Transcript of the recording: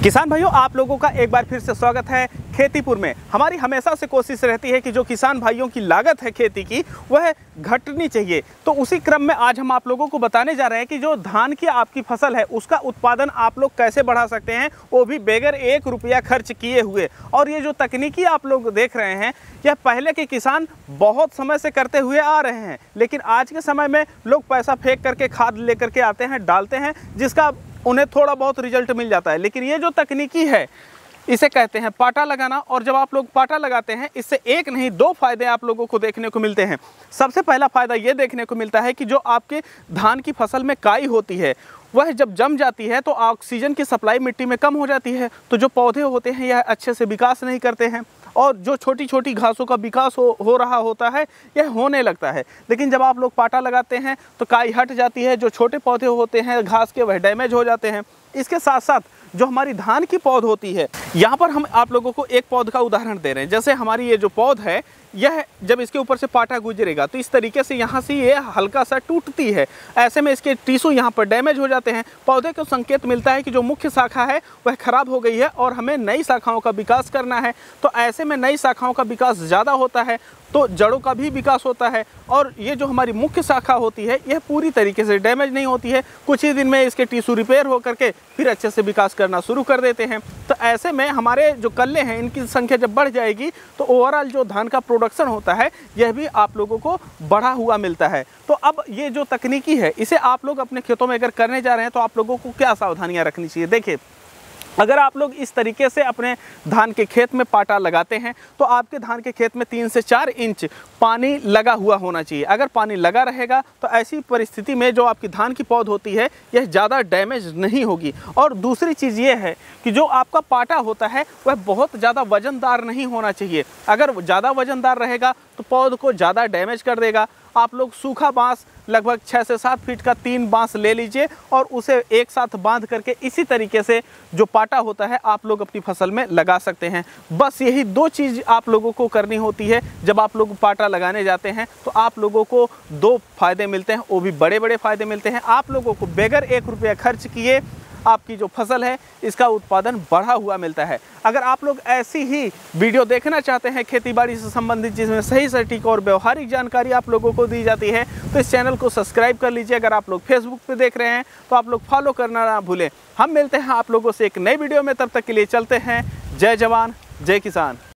किसान भाइयों, आप लोगों का एक बार फिर से स्वागत है खेतीपुर में। हमारी हमेशा से कोशिश रहती है कि जो किसान भाइयों की लागत है खेती की वह घटनी चाहिए। तो उसी क्रम में आज हम आप लोगों को बताने जा रहे हैं कि जो धान की आपकी फसल है उसका उत्पादन आप लोग कैसे बढ़ा सकते हैं, वो भी बगैर 1 रुपया खर्च किए हुए। और ये जो तकनीकी आप लोग देख रहे हैं यह पहले के किसान बहुत समय से करते हुए आ रहे हैं, लेकिन आज के समय में लोग पैसा फेंक करके खाद लेकर के आते हैं, डालते हैं, जिसका उन्हें थोड़ा बहुत रिजल्ट मिल जाता है। लेकिन ये जो तकनीकी है इसे कहते हैं पाटा लगाना। और जब आप लोग पाटा लगाते हैं इससे एक नहीं 2 फायदे आप लोगों को देखने को मिलते हैं। सबसे पहला फायदा ये देखने को मिलता है कि जो आपके धान की फसल में काई होती है वह जब जम जाती है तो ऑक्सीजन की सप्लाई मिट्टी में कम हो जाती है, तो जो पौधे होते हैं यह अच्छे से विकास नहीं करते हैं और जो छोटी छोटी घासों का विकास हो रहा होता है यह होने लगता है। लेकिन जब आप लोग पाटा लगाते हैं तो काई हट जाती है, जो छोटे पौधे होते हैं घास के वह डैमेज हो जाते हैं। इसके साथ साथ जो हमारी धान की पौध होती है, यहाँ पर हम आप लोगों को एक पौध का उदाहरण दे रहे हैं। जैसे हमारी ये जो पौध है यह जब इसके ऊपर से पाटा गुजरेगा तो इस तरीके से यहाँ से ये हल्का सा टूटती है। ऐसे में इसके टिश्यू यहाँ पर डैमेज हो जाते हैं। पौधे को संकेत मिलता है कि जो मुख्य शाखा है वह खराब हो गई है और हमें नई शाखाओं का विकास करना है। तो ऐसे में नई शाखाओं का विकास ज़्यादा होता है तो जड़ों का भी विकास होता है और ये जो हमारी मुख्य शाखा होती है यह पूरी तरीके से डैमेज नहीं होती है। कुछ ही दिन में इसके टिश्यू रिपेयर हो करके फिर अच्छे से विकास करना शुरू कर देते हैं। तो ऐसे में हमारे जो कल्ले हैं इनकी संख्या जब बढ़ जाएगी तो ओवरऑल जो धान का प्रोडक्शन होता है यह भी आप लोगों को बढ़ा हुआ मिलता है। तो अब ये जो तकनीकी है इसे आप लोग अपने खेतों में अगर करने जा रहे हैं तो आप लोगों को क्या सावधानियां रखनी चाहिए। देखिए, अगर आप लोग इस तरीके से अपने धान के खेत में पाटा लगाते हैं तो आपके धान के खेत में 3 से 4 इंच पानी लगा हुआ होना चाहिए। अगर पानी लगा रहेगा तो ऐसी परिस्थिति में जो आपकी धान की पौध होती है यह ज़्यादा डैमेज नहीं होगी। और दूसरी चीज़ ये है कि जो आपका पाटा होता है वह बहुत ज़्यादा वज़नदार नहीं होना चाहिए। अगर ज़्यादा वज़नदार रहेगा तो पौध को ज़्यादा डैमेज कर देगा। आप लोग सूखा बाँस लगभग 6 से 7 फीट का 3 बाँस ले लीजिए और उसे एक साथ बांध करके इसी तरीके से जो पाटा होता है आप लोग अपनी फसल में लगा सकते हैं। बस यही 2 चीज़ आप लोगों को करनी होती है। जब आप लोग पाटा लगाने जाते हैं तो आप लोगों को 2 फायदे मिलते हैं, वो भी बड़े बड़े फायदे मिलते हैं। आप लोगों को बगैर 1 रुपया खर्च किए आपकी जो फसल है इसका उत्पादन बढ़ा हुआ मिलता है। अगर आप लोग ऐसी ही वीडियो देखना चाहते हैं खेतीबाड़ी से संबंधित जिसमें सही सटीक और व्यवहारिक जानकारी आप लोगों को दी जाती है तो इस चैनल को सब्सक्राइब कर लीजिए। अगर आप लोग फेसबुक पे देख रहे हैं तो आप लोग फॉलो करना ना भूलें। हम मिलते हैं आप लोगों से एक नई वीडियो में, तब तक के लिए चलते हैं। जय जवान जय किसान।